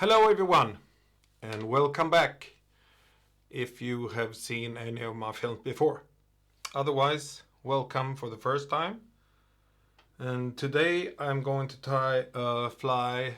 Hello everyone and welcome back if you have seen any of my films before. Otherwise, welcome for the first time. And today I'm going to tie a fly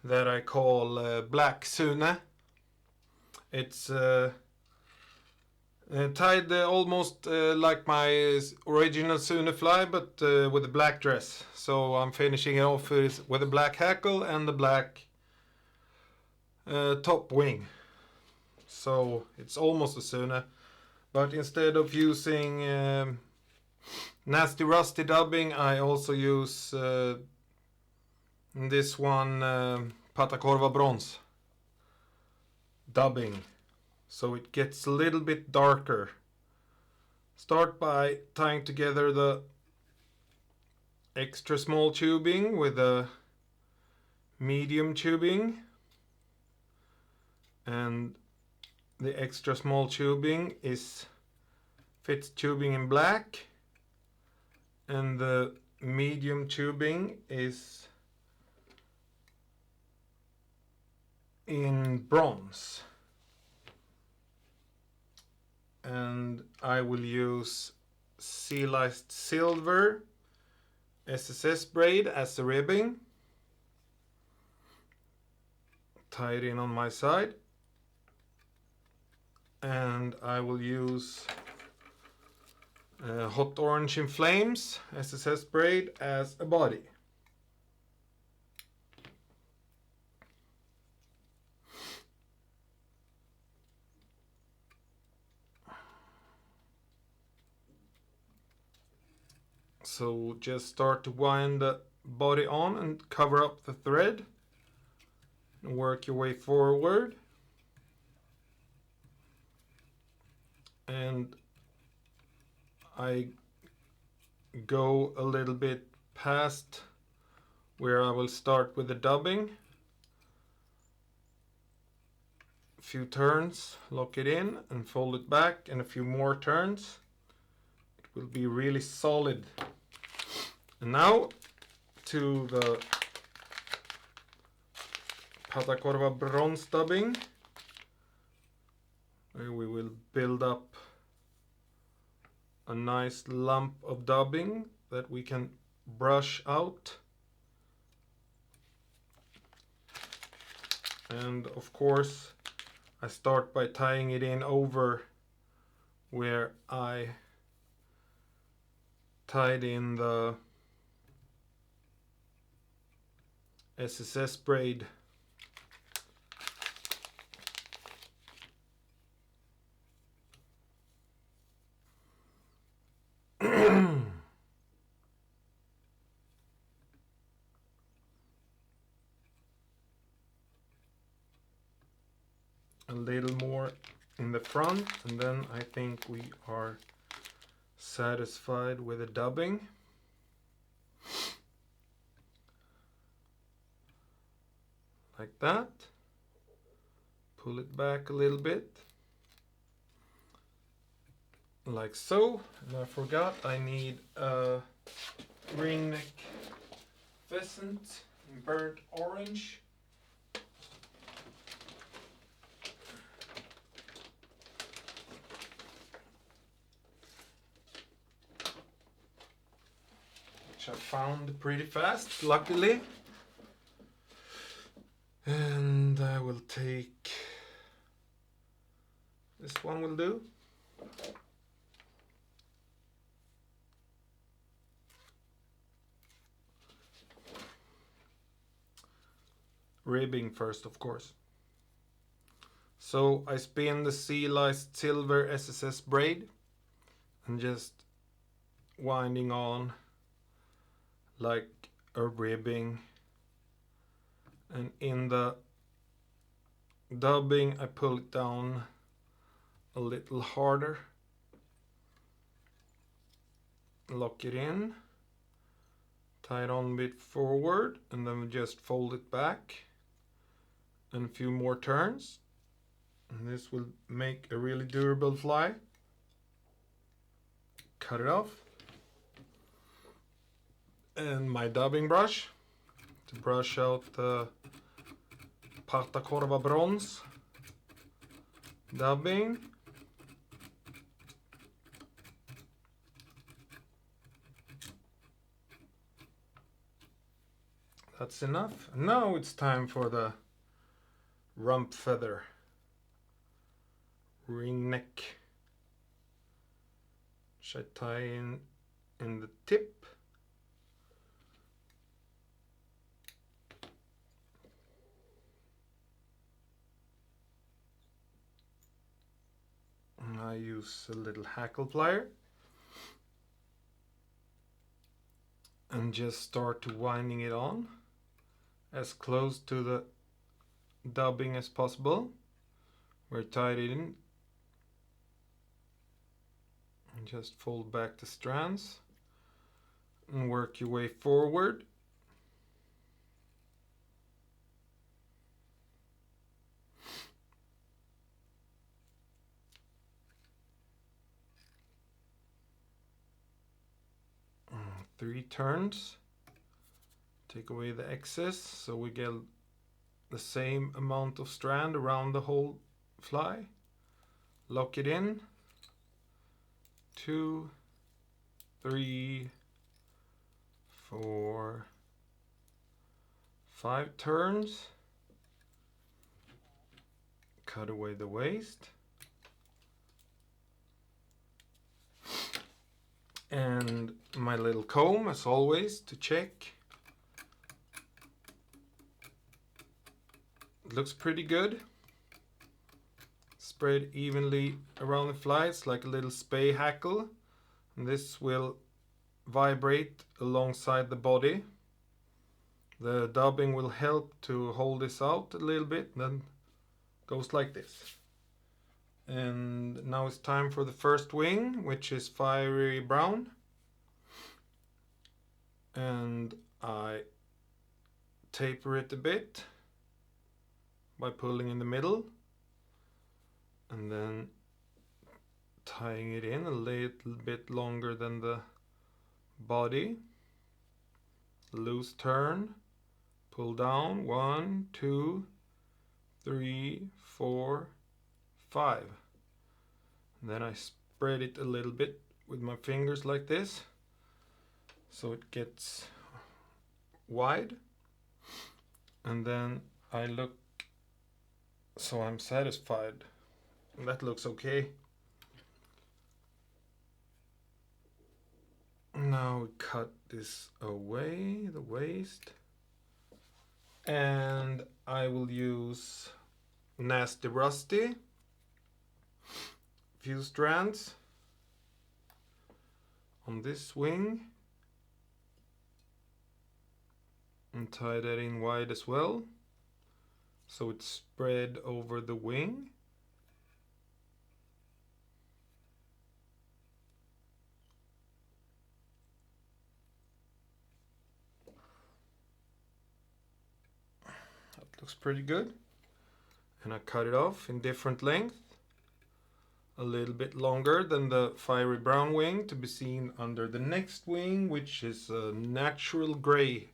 that I call Black Sune. It's tied almost like my original Sune fly, but with a black dress. So I'm finishing it off with a black hackle and the black top wing. So it's almost a Sune, but instead of using nasty rusty dubbing, I also use this one Patakorva bronze dubbing, so it gets a little bit darker. Start by tying together the extra small tubing with the medium tubing, and the extra small tubing fits tubing in black, and the medium tubing is in bronze. And I will use sea laced silver SSS braid as the ribbing. Tie it in on my side. And I will use Hot Orange in Flames SSS braid as a body. So just start to wind the body on and cover up the thread and work your way forward. And I go a little bit past where I will start with the dubbing. A few turns, lock it in and fold it back, and a few more turns. It will be really solid. And now to the Patakorva bronze dubbing, where we will build up a nice lump of dubbing that we can brush out. And of course I start by tying it in over where I tied in the SSS braid. A little more in the front, and then I think we are satisfied with the dubbing. Like that. Pull it back a little bit. Like so. And I forgot I need a ring neck pheasant in burnt orange. Which I found pretty fast, luckily. And I will take this one, will do. Ribbing first, of course. So I spin the sea laced silver SSS braid and just winding on like a ribbing. And in the dubbing I pull it down a little harder. Lock it in. Tie it on a bit forward, and then we just fold it back. And a few more turns. And this will make a really durable fly. Cut it off. And my dubbing brush to brush out the Partakorva brons. Dubbing. That's enough. Now it's time for the rump feather. Ring neck. Should I tie in the tip? And I use a little hackle plier and just start to winding it on as close to the dubbing as possible. We're tied it in. And just fold back the strands and work your way forward. Three turns. Take away the excess so we get the same amount of strand around the whole fly. Lock it in. 2, 3, 4, 5 turns. Cut away the waste. And my little comb, as always, to check. It looks pretty good. Spread evenly around the fly. It's like a little spay hackle. And this will vibrate alongside the body. The dubbing will help to hold this out a little bit. Then goes like this. And now it's time for the first wing, which is fiery brown. And I taper it a bit by pulling in the middle and then tying it in a little bit longer than the body. Loose turn, pull down, 1, 2, 3, 4, 5. And then I spread it a little bit with my fingers like this so it gets wide, and then I look so I'm satisfied. That looks okay. Now we cut this away, the waste, and I will use Nasty Rusty, few strands on this wing and tie that in wide as well so it's spread over the wing. That looks pretty good. And I cut it off in different length, a little bit longer than the fiery brown wing to be seen under the next wing, which is a natural gray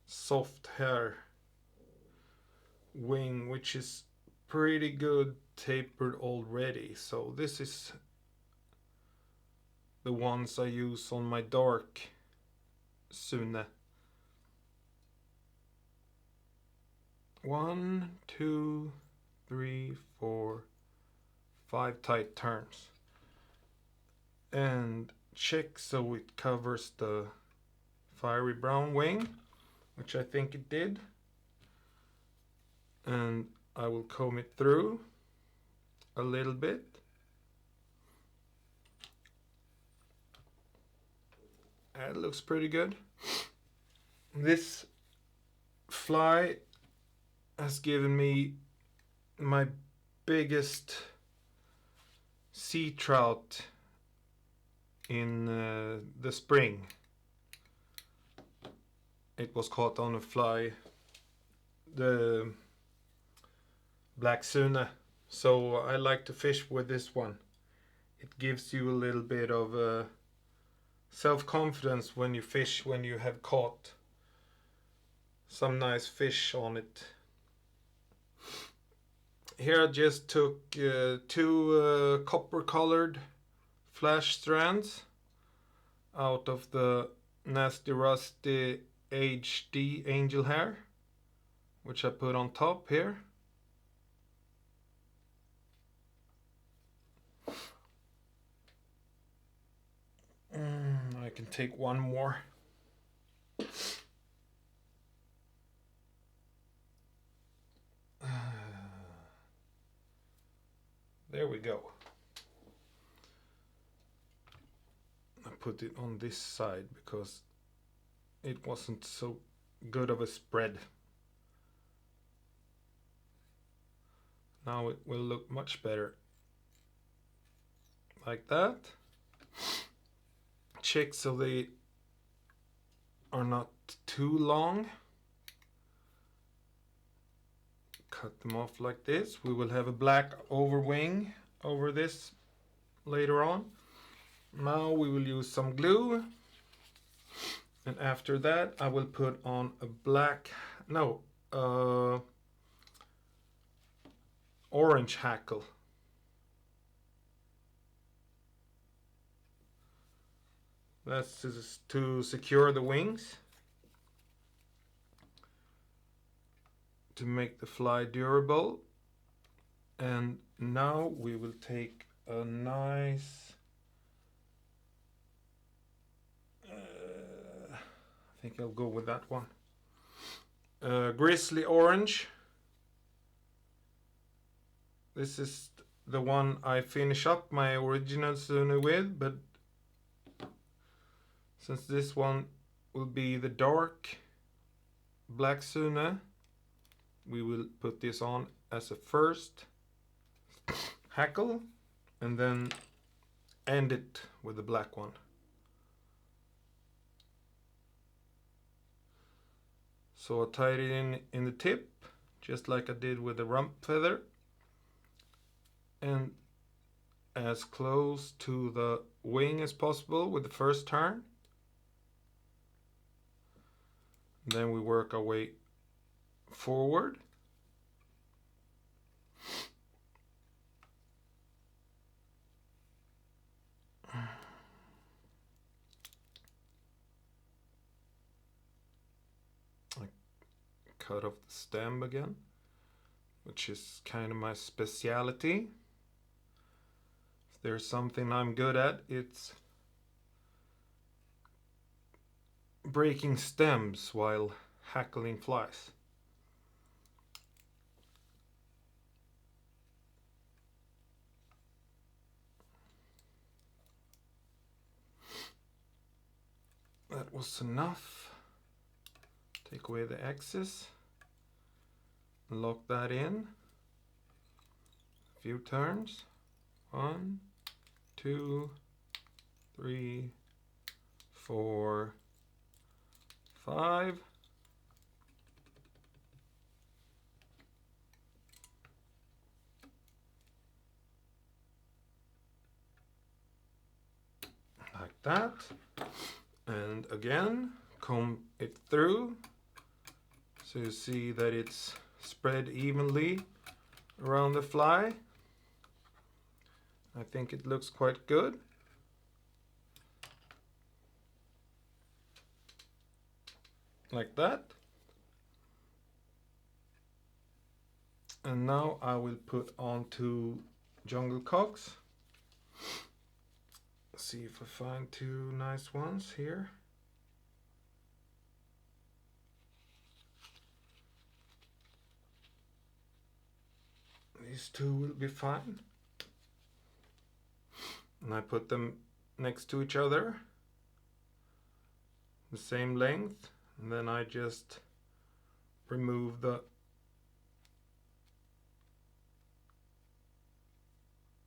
soft hair wing, which is pretty good tapered already. So this is the ones I use on my dark Sune. 1, 2, 3, 4, 5 tight turns, and check so it covers the fiery brown wing, which I think it did. And I will comb it through a little bit. It looks pretty good. This fly has given me my biggest Seatrout in the spring. It was caught on a fly, the Black Sune. So I like to fish with this one. It gives you a little bit of self-confidence when you fish, when you have caught some nice fish on it. Here I just took two copper colored flash strands out of the nasty rusty HD angel hair, which I put on top here. I can take one more. There we go. I put it on this side because it wasn't so good of a spread. Now it will look much better. Like that. Check so they are not too long. Cut them off like this. We will have a black overwing over this later on. Now we will use some glue, and after that I will put on a orange hackle. That's just to secure the wings, to make the fly durable. And now we will take a nice, I think I'll go with that one, grizzly orange. This is the one I finish up my original Sune with, but since this one will be the dark Black Sune, we will put this on as a first hackle and then end it with the black one. So I tied it in the tip, just like I did with the rump feather, and as close to the wing as possible with the first turn. Then we work our way forward. I cut off the stem again, which is kind of my speciality. If there's something I'm good at, it's breaking stems while hackling flies. That was enough. Take away the excess, lock that in. A few turns. 1, 2, 3, 4, 5. Like that. And again, comb it through so you see that it's spread evenly around the fly. I think it looks quite good. Like that. And now I will put on 2 jungle cocks. See if I find 2 nice ones here. These 2 will be fine. And I put them next to each other, the same length, and then I just remove the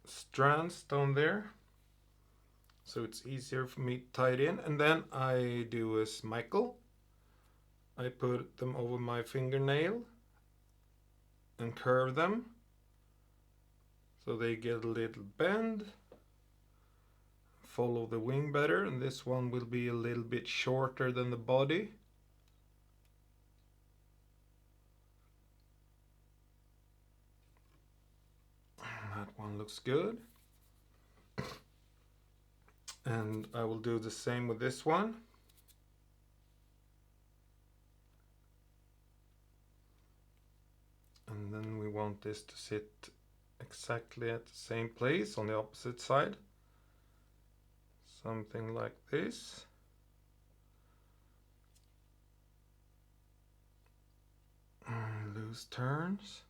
strands down there, so it's easier for me to tie it in. And then I do a Hackle. I put them over my fingernail and curve them so they get a little bend. Follow the wing better, and this one will be a little bit shorter than the body. That one looks good. And I will do the same with this one. And then we want this to sit exactly at the same place on the opposite side. Something like this. Loose turns.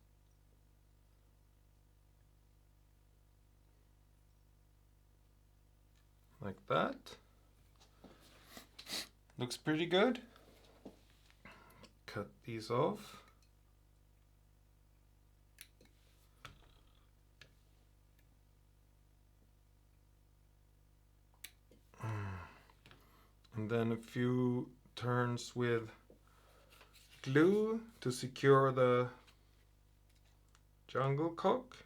Like that. Looks pretty good. Cut these off. And then a few turns with glue to secure the jungle cock.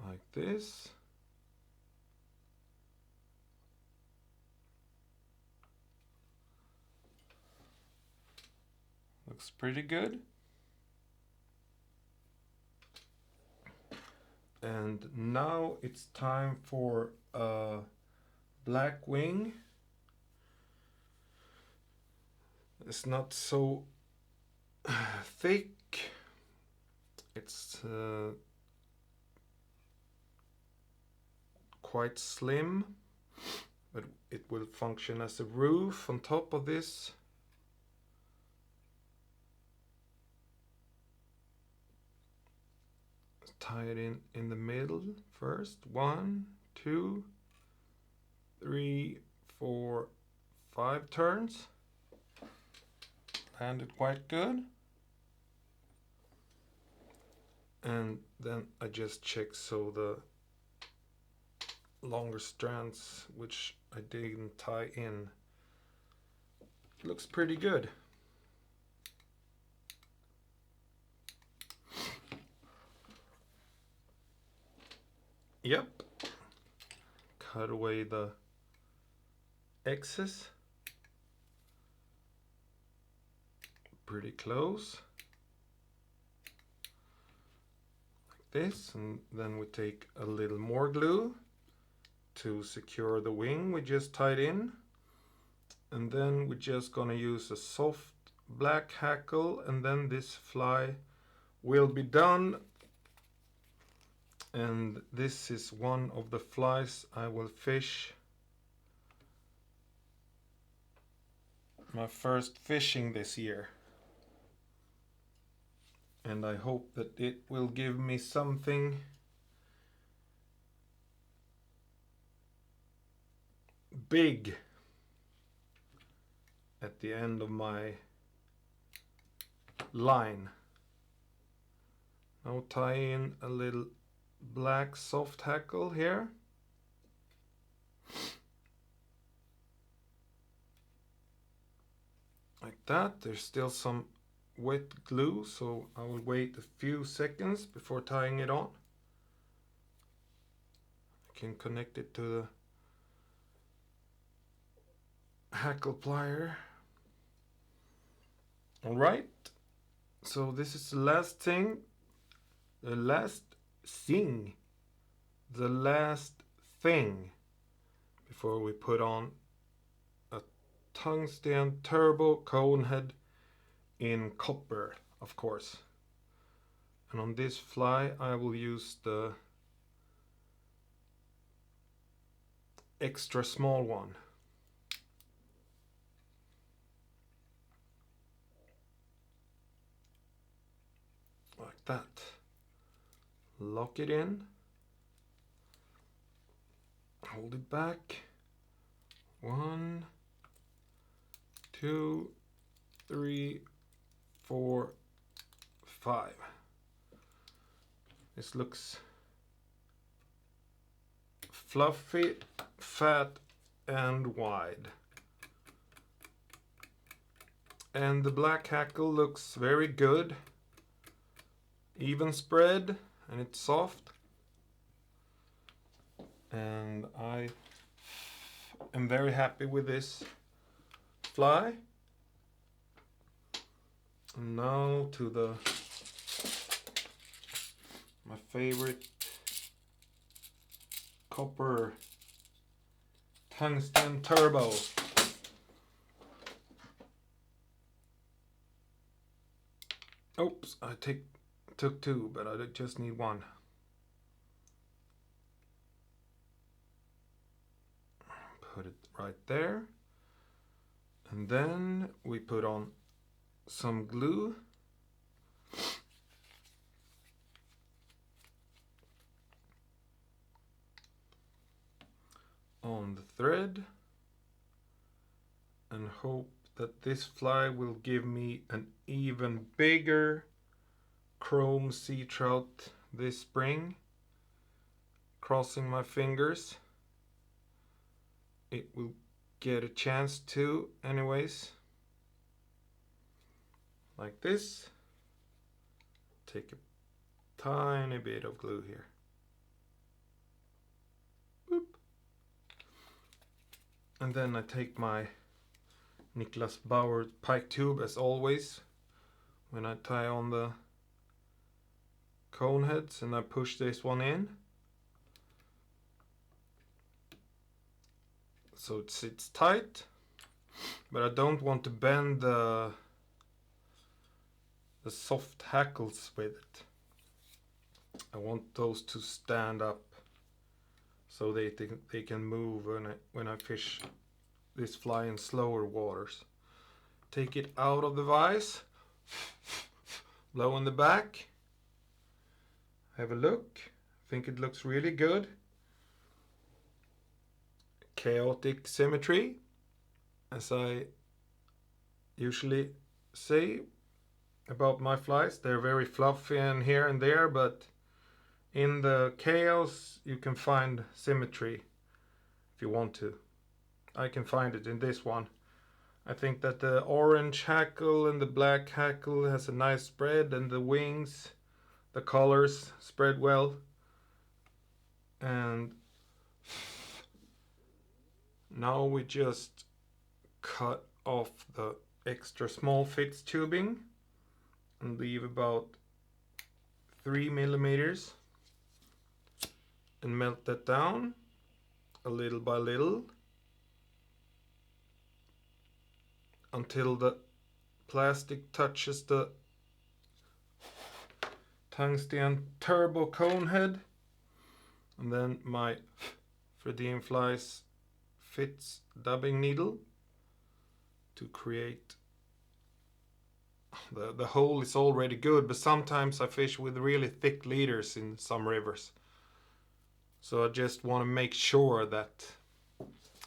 Like this. Looks pretty good. And now it's time for a black wing. It's not so thick. It's quite slim, but it will function as a roof on top of this. Tie it in the middle first. 1, 2, 3, 4, 5 turns. Landed quite good. And then I just check so the longer strands, which I didn't tie in, looks pretty good. Yep. Cut away the excess. Pretty close. Like this. And then we take a little more glue to secure the wing we just tied in. And then we're just gonna use a soft black hackle, and then this fly will be done. And this is one of the flies I will fish. My first fishing this year. And I hope that it will give me something big at the end of my line. Now tie in a little black soft hackle here. Like that. There's still some wet glue, so I will wait a few seconds before tying it on. I can connect it to the hackle plier. Alright, so this is the last thing, the last thing before we put on a tungsten turbo Conehead in copper, of course. And on this fly I will use the extra small one. Like that. Lock it in. Hold it back. 1, 2, 3, 4, 5. This looks fluffy, fat, and wide. And the black hackle looks very good. Even spread, and it's soft. and I am very happy with this fly. And now to my favorite copper tungsten turbo. Oops, I took two, but I just need one. Put it right there. And then we put on some glue. On the thread. And hope that this fly will give me an even bigger chrome sea trout this spring. Crossing my fingers. It will get a chance to anyways. Like this. Take a tiny bit of glue here. Boop. And then I take my Nicholas Bauer pike tube as always when I tie on the cone heads, and I push this one in so it sits tight, but I don't want to bend the soft hackles with it. I want those to stand up so they can move when I fish this fly in slower waters. Take it out of the vise, blow in the back, have a look. I think it looks really good. Chaotic symmetry, as I usually say about my flies. They're very fluffy and here and there, but in the chaos you can find symmetry if you want to. I can find it in this one. I think that the orange hackle and the black hackle has a nice spread, and the wings, the colors spread well. And now we just cut off the extra small fits tubing and leave about 3 millimeters and melt that down a little by little until the plastic touches the tungsten turbo cone head. And then my Fredine Flies fits dubbing needle to create the hole is already good, but sometimes I fish with really thick leaders in some rivers, so I just want to make sure that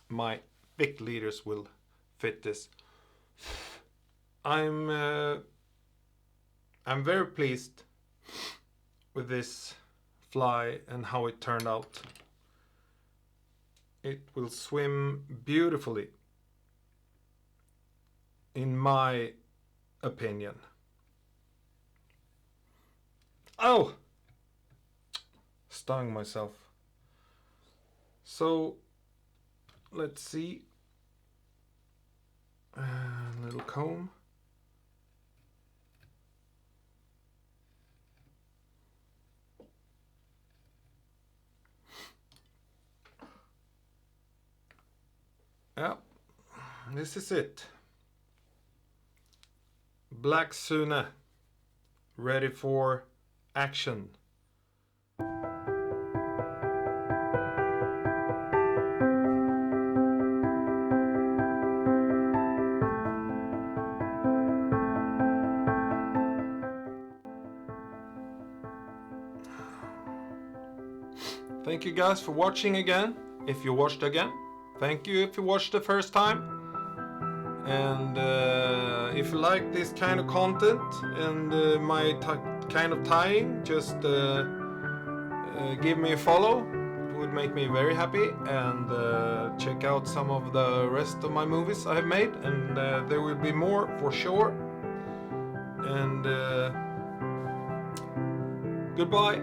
my thick leaders will fit this. I'm very pleased with this fly and how it turned out. It will swim beautifully, in my opinion. Oh! Stung myself. So, let's see. Little comb. Yeah, this is it. Black Sune, ready for action. Thank you guys for watching again. If you watched again, thank you if you watched the first time. And if you like this kind of content and my kind of tying, just give me a follow. It would make me very happy. And check out some of the rest of my movies I have made. And there will be more for sure. And goodbye.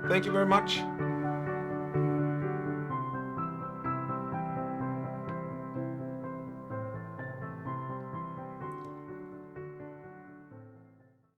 Thank you very much.